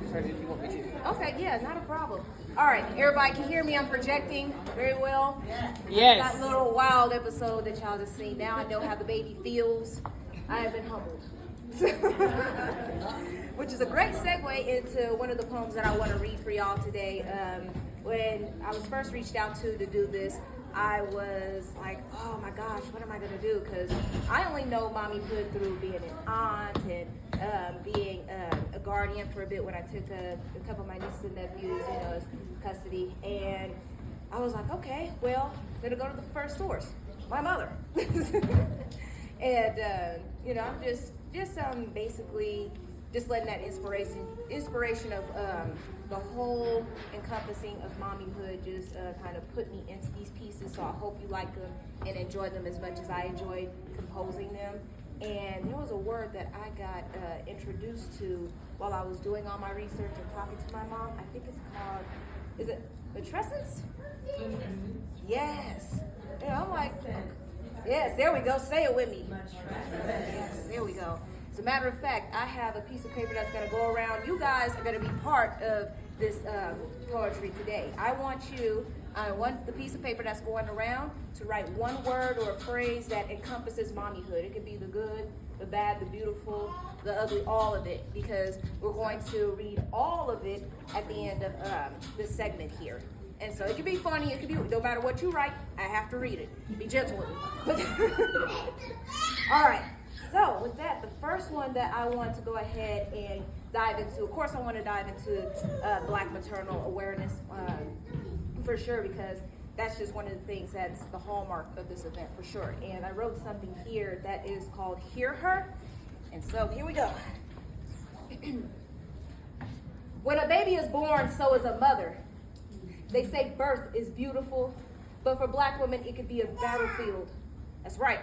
turn it if you want me to. Okay, yeah, not a problem. All right, everybody can hear me. I'm projecting very well. Yes. That little wild episode that y'all just seen. Now I know how the baby feels. I have been humbled. Which is a great segue into one of the poems that I want to read for y'all today. When I was first reached out to do this, I was like, oh my gosh, what am I going to do? Because I only know mommyhood through being an aunt and being a guardian for a bit when I took a couple of my nieces and nephews, as custody. And I was like, okay, well, I'm going to go to the first source, my mother. And, I'm just basically just letting that inspiration of the whole encompassing of mommyhood just kind of put me into these pieces. So I hope you like them and enjoy them as much as I enjoyed composing them. And there was a word that I got introduced to while I was doing all my research and talking to my mom. I think it's called, is it matrescence? Yes. And I'm like, yes, there we go. Say it with me. Yes, there we go. As a matter of fact, I have a piece of paper that's going to go around. You guys are going to be part of this poetry today. I want the piece of paper that's going around to write one word or a phrase that encompasses mommyhood. It could be the good, the bad, the beautiful, the ugly, all of it, because we're going to read all of it at the end of this segment here. And so it could be funny, it could be, no matter what you write, I have to read it. Be gentle with me. All right. So with that, the first one that I want to go ahead and dive into, of course I want to dive into Black maternal awareness for sure, because that's just one of the things that's the hallmark of this event for sure. And I wrote something here that is called Hear Her. And so here we go. When a baby is born, so is a mother. They say birth is beautiful, but for Black women, it could be a battlefield. That's right.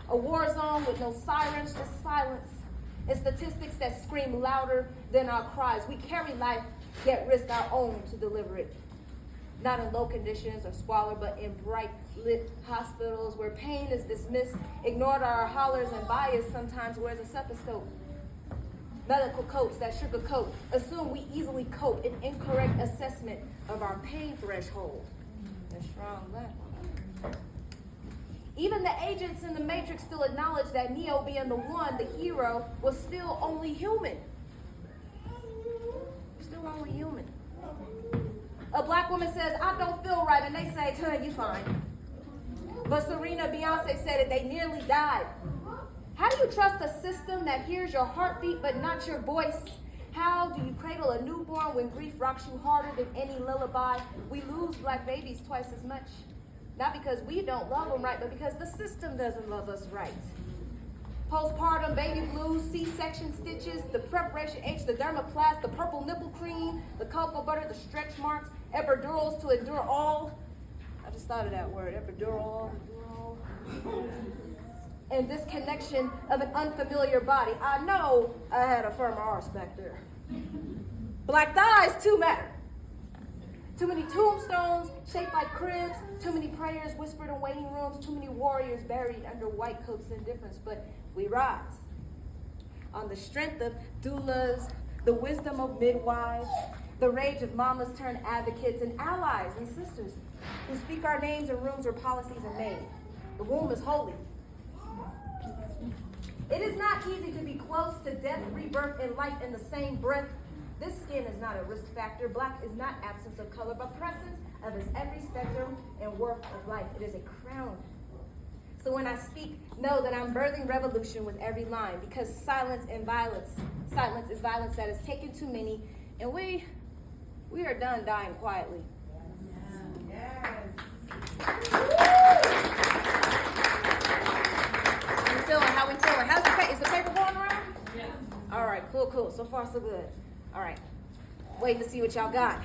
A war zone with no sirens, just silence. And statistics that scream louder than our cries. We carry life, yet risk our own to deliver it. Not in low conditions or squalor, but in bright lit hospitals where pain is dismissed, ignored are our hollers, and bias sometimes wears a stethoscope. Medical coats that sugarcoat, assume we easily cope, an incorrect assessment of our pain threshold. A strong Black woman. Even the agents in the Matrix still acknowledge that Neo, being the one, the hero, was still only human. Still only human. A Black woman says, I don't feel right, and they say, you fine. But Serena, Beyonce said it, they nearly died. How do you trust a system that hears your heartbeat but not your voice? How do you cradle a newborn when grief rocks you harder than any lullaby? We lose Black babies twice as much. Not because we don't love them right, but because the system doesn't love us right. Postpartum baby blues, C-section stitches, the preparation H, the dermaplast, the purple nipple cream, the cocoa butter, the stretch marks, epidurals to endure all. I just thought of that word, epidural. And this connection of an unfamiliar body. I know I had a firmer arse back there. Black thighs too matter. Too many tombstones shaped like cribs, too many prayers whispered in waiting rooms, too many warriors buried under white coats' indifference. But we rise on the strength of doulas, the wisdom of midwives, the rage of mamas turned advocates and allies and sisters who speak our names in rooms where policies are made. The womb is holy. It is not easy to be close to death, rebirth, and life in the same breath. This skin is not a risk factor. Black is not absence of color, but presence of its every spectrum and worth of life. It is a crown. So when I speak, know that I'm birthing revolution with every line, because silence is violence that has taken too many, and we are done dying quietly. Yes. How we feeling? How's the paper? Is the paper going around? Yes. All right, cool. So far, so good. All right, waiting to see what y'all got.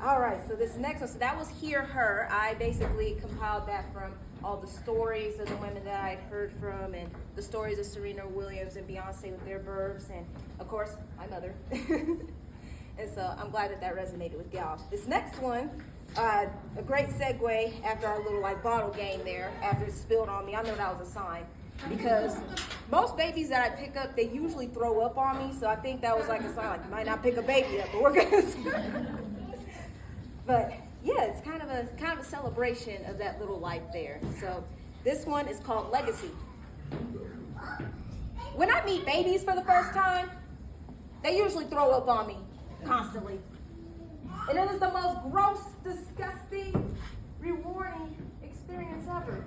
All right, so this next one, so that was Hear Her. I basically compiled that from all the stories of the women that I'd heard from, and the stories of Serena Williams and Beyonce with their births, and of course, my mother. And so I'm glad that resonated with y'all. This next one, a great segue after our little bottle game there, after it spilled on me. I know that was a sign. because most babies that I pick up, they usually throw up on me. So I think that was like a sign, like you might not pick a baby up, but we're gonna. But yeah, it's kind of a celebration of that little life there. So this one is called Legacy. When I meet babies for the first time, they usually throw up on me constantly. And it is the most gross, disgusting, rewarding experience ever.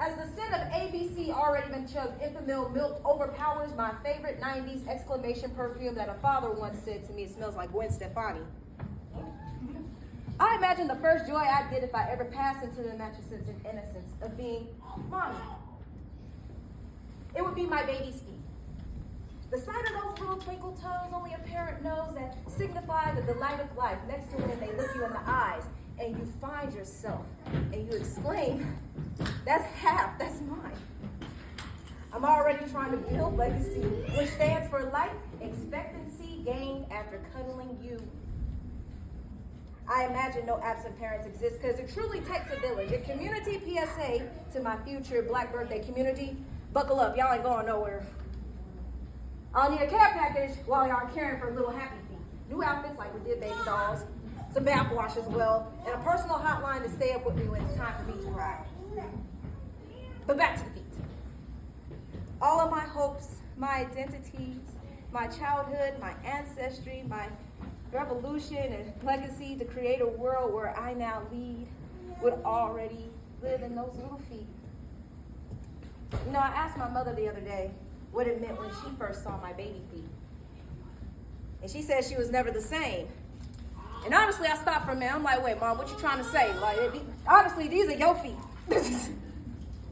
As the scent of ABC already been chugged, Infamil milk overpowers my favorite 90s exclamation perfume that a father once said to me, it smells like Gwen Stefani. I imagine the first joy I did if I ever passed into the natural sense and innocence of being mommy. It would be my baby's feet. The sight of those little twinkle toes only a parent knows that signify the delight of life next to when they look you in the eyes and you find yourself and you exclaim, that's half, that's mine. I'm already trying to build legacy, which stands for life expectancy gained after cuddling you. I imagine no absent parents exist because it truly takes a village. A community PSA to my future Black birthday community. Buckle up, y'all ain't going nowhere. I'll need a care package while y'all are caring for little happy feet. New outfits like we did baby dolls, some bath wash as well, and a personal hotline to stay up with me when it's time for me to cry. But back to the feet. All of my hopes, my identities, my childhood, my ancestry, my revolution and legacy to create a world where I now lead would already live in those little feet. You know, I asked my mother the other day what it meant when she first saw my baby feet. And she said she was never the same. And honestly, I stopped for a minute. I'm like, wait, Mom, what you trying to say? Like, honestly, these are your feet.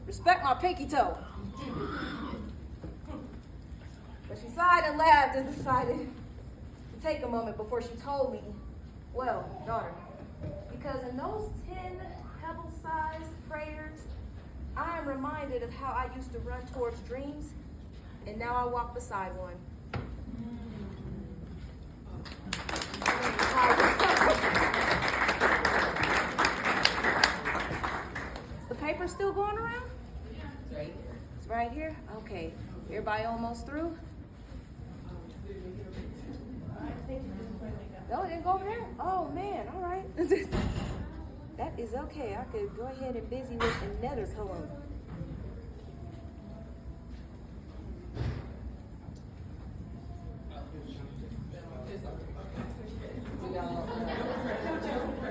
Respect my pinky toe. But she sighed and laughed and decided to take a moment before she told me, well, daughter, because in those 10 pebble-sized prayers, I am reminded of how I used to run towards dreams, and now I walk beside one. Is the paper still going around? It's right here. It's right here? Okay. Everybody almost through? No, it didn't go over there? Oh, man. All right. That is okay. I could go ahead and busy with another poem.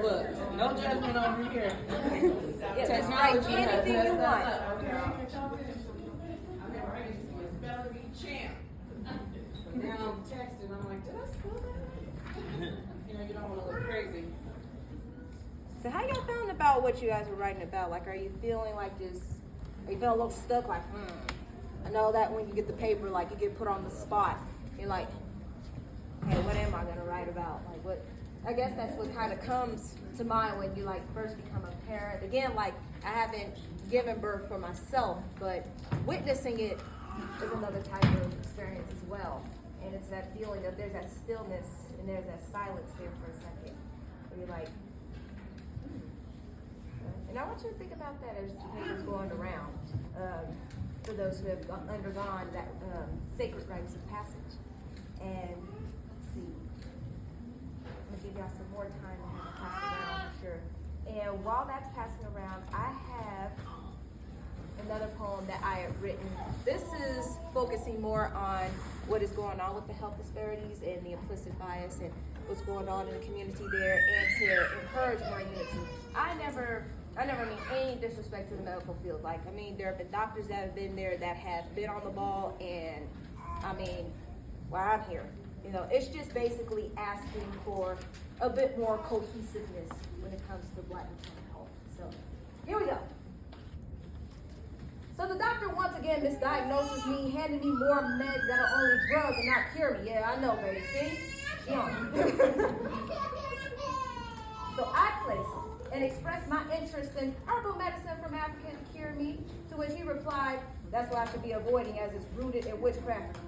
Look, no judgment over here. Yeah, just write anything you want. Now I'm texting, I'm like, did I spell that? You know, you don't want to look crazy. So how y'all feeling about what you guys were writing about? Like, are you feeling like just, are you feeling a little stuck? Like, I know that when you get the paper, like you get put on the spot. You're like, hey, what am I gonna write about? Like what, I guess that's what kind of comes to mind when you like first become a parent. Again, like I haven't given birth for myself, but witnessing it is another type of experience as well. And it's that feeling of there's that stillness and there's that silence there for a second. Where you're like, And I want you to think about that as the paper's going around for those who have undergone that sacred rites of passage. And let's see, I'm gonna give y'all some more time to have it pass around for sure. And while that's passing around, I have another poem that I have written. This is focusing more on what is going on with the health disparities and the implicit bias and what's going on in the community there, and to encourage more unity. I never mean any disrespect to the medical field. Like, I mean, there have been doctors that have been there that have been on the ball, and I mean, while I'm here, you know, it's just basically asking for a bit more cohesiveness when it comes to Black maternal health. So, here we go. So the doctor once again misdiagnoses me, handing me more meds that'll only drug and not cure me. Yeah, I know, baby. See? Yeah. So I placed and expressed my interest in herbal medicine from Africa to cure me, to which he replied, that's what I should be avoiding as it's rooted in witchcraft.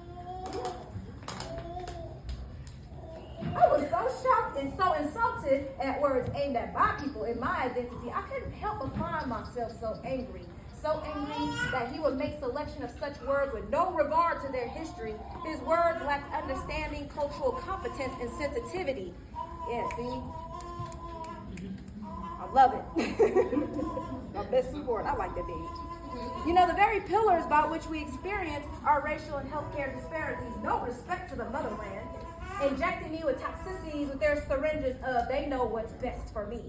I was so shocked and so insulted at words aimed at my people and my identity. I couldn't help but find myself so angry, so angry that he would make selection of such words with no regard to their history. His words lacked understanding, cultural competence, and sensitivity. Yeah, see? I love it. My best support. I like that dude. You know, the very pillars by which we experience our racial and healthcare disparities, no respect to the motherland, injecting me with toxicities with their syringes of they know what's best for me,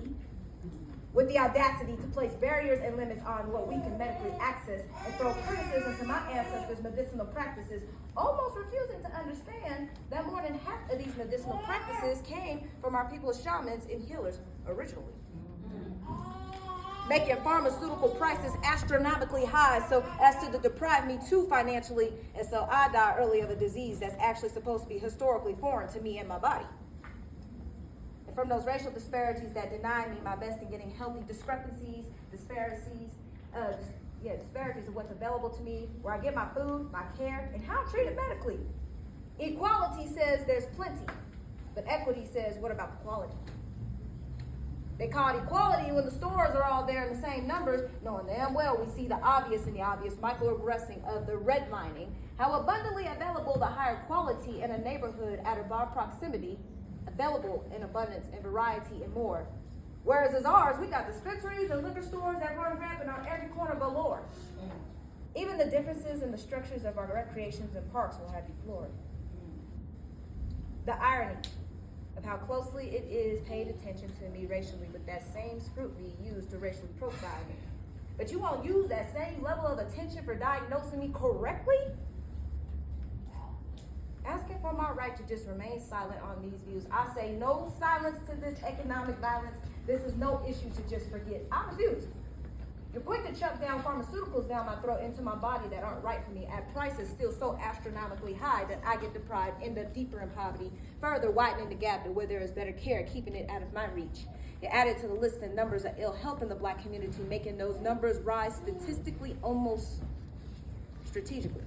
with the audacity to place barriers and limits on what we can medically access and throw criticism to my ancestors' medicinal practices, almost refusing to understand that more than half of these medicinal practices came from our people's shamans and healers originally. Making pharmaceutical prices astronomically high so as to deprive me too financially, and so I die early of a disease that's actually supposed to be historically foreign to me and my body. And from those racial disparities that deny me my best in getting healthy, disparities of what's available to me, where I get my food, my care, and how I'm treated medically. Equality says there's plenty, but equity says, what about the quality? They call it equality when the stores are all there in the same numbers, knowing damn well we see the obvious and the obvious microaggressing of the redlining, how abundantly available the higher quality in a neighborhood at a bar proximity, available in abundance and variety and more. Whereas as ours, we got dispensaries and liquor stores that run rampant on every corner galore. Even the differences in the structures of our recreations and parks will have you floored. The irony of how closely it is paid attention to me racially with that same scrutiny used to racially profile me. But you won't use that same level of attention for diagnosing me correctly? Asking for my right to just remain silent on these views. I say no silence to this economic violence. This is no issue to just forget. I refuse. You're quick to chuck down pharmaceuticals down my throat into my body that aren't right for me at prices still so astronomically high that I get deprived, end up deeper in poverty, further widening the gap to where there is better care, keeping it out of my reach. It added to the list of numbers of ill health in the Black community, making those numbers rise statistically, almost strategically.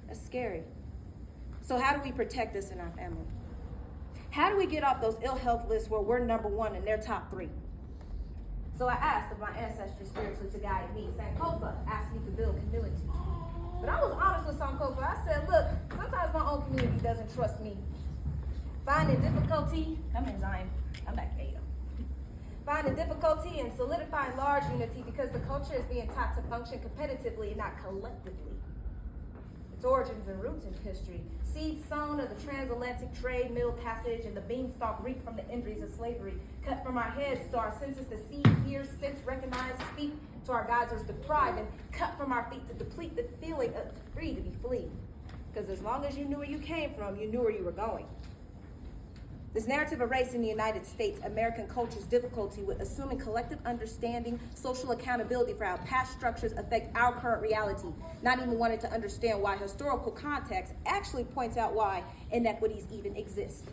That's scary. So how do we protect this in our family? How do we get off those ill health lists where we're number one in their top three? So I asked of my ancestors spiritually to guide me. Sankofa asked me to build community. But I was honest with Sankofa. I said, look, sometimes my own community doesn't trust me. Finding difficulty, that means I'm back there. Finding difficulty in solidifying large unity because the culture is being taught to function competitively and not collectively. Its origins and roots in history, seeds sown of the transatlantic trade, middle passage, and the beanstalk reaped from the injuries of slavery, cut from our heads to our senses to see, hear, sense, recognize, speak to our guides was deprived, and cut from our feet to deplete the feeling of free to be flee. Because as long as you knew where you came from, you knew where you were going. This narrative of race in the United States, American culture's difficulty with assuming collective understanding, social accountability for how past structures affect our current reality, not even wanting to understand why historical context actually points out why inequities even exist.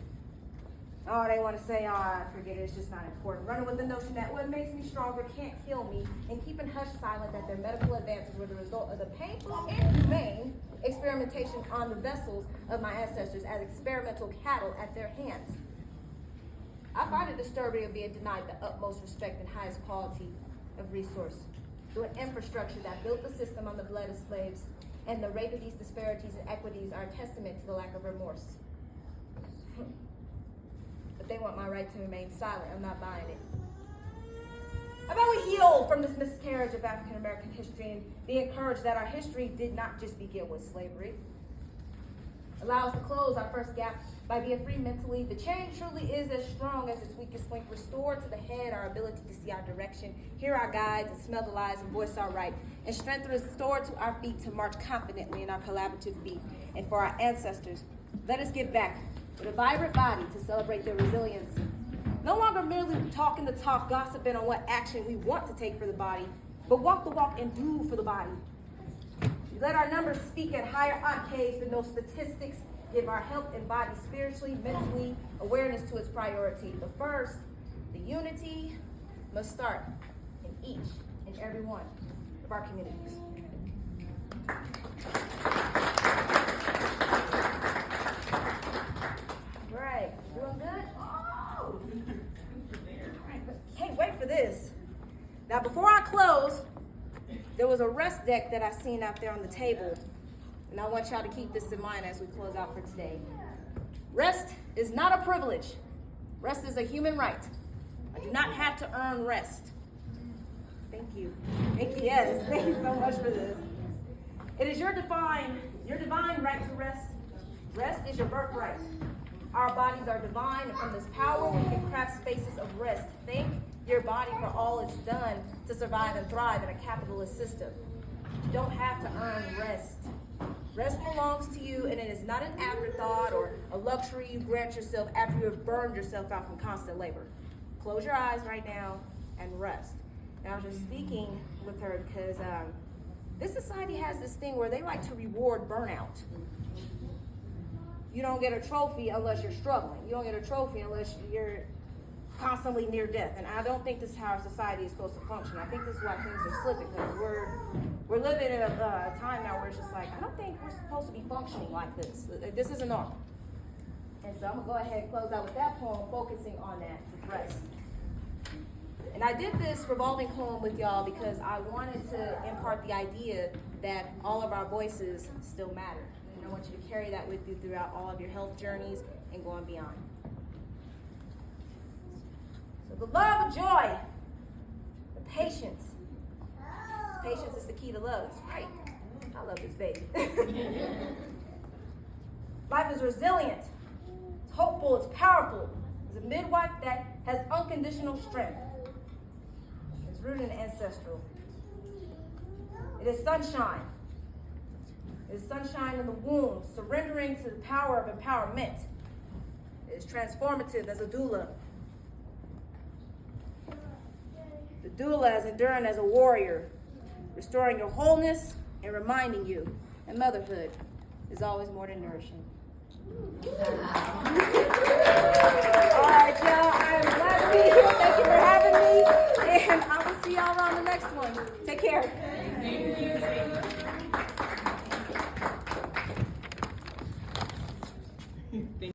Oh, they want to say, forget it, it's just not important. Running with the notion that what makes me stronger can't kill me, and keeping hush silent that their medical advances were the result of the painful and humane experimentation on the vessels of my ancestors as experimental cattle at their hands. I find it disturbing of being denied the utmost respect and highest quality of resource through an infrastructure that built the system on the blood of slaves, and the rate of these disparities and equities are a testament to the lack of remorse. But they want my right to remain silent. I'm not buying it. How about we heal from this miscarriage of African American history and be encouraged that our history did not just begin with slavery? Allow us to close our first gap by being free mentally. The change truly is as strong as its weakest link. Restore to the head our ability to see our direction, hear our guides, and smell the lies and voice our right. And strength restored to our feet to march confidently in our collaborative beat. And for our ancestors, let us give back with a vibrant body to celebrate their resilience. No longer merely talking the talk, gossiping on what action we want to take for the body, but walk the walk and do for the body. Let our numbers speak at higher octaves than those statistics. Give our health and body spiritually, mentally, awareness to its priority. But first, the unity must start in each and every one of our communities. All right, doing good? Oh! Can't wait for this. Now, before I close, there was a rest deck that I seen out there on the table, and I want y'all to keep this in mind as we close out for today. Rest is not a privilege. Rest is a human right. I do not have to earn rest. Thank you. Thank you, yes. Thank you so much for this. It is your divine right to rest. Rest is your birthright. Our bodies are divine, and from this power, we can craft spaces of rest. Thank your body for all it's done to survive and thrive in a capitalist system. You don't have to earn rest. Rest belongs to you, and it is not an afterthought or a luxury you grant yourself after you have burned yourself out from constant labor. Close your eyes right now and rest. Now, I was just speaking with her because this society has this thing where they like to reward burnout. You don't get a trophy unless you're struggling. You don't get a trophy unless you're constantly near death. And I don't think this is how our society is supposed to function. I think this is why things are slipping, because we're living in a time now where it's just like, I don't think we're supposed to be functioning like this. This isn't normal. And so I'm going to go ahead and close out with that poem, focusing on that, rest. And I did this revolving poem with y'all because I wanted to impart the idea that all of our voices still matter. And I want you to carry that with you throughout all of your health journeys and going beyond. So the love of joy, the patience. Patience is the key to love. That's right. I love this baby. Life is resilient. It's hopeful. It's powerful. It's a midwife that has unconditional strength. It's rooted and ancestral. It is sunshine. It is sunshine in the womb, surrendering to the power of empowerment. It is transformative as a doula. The doula is enduring as a warrior, restoring your wholeness and reminding you that motherhood is always more than nourishing. All right, y'all. I am glad to be here. Thank you for having me. And I will see y'all on the next one. Take care.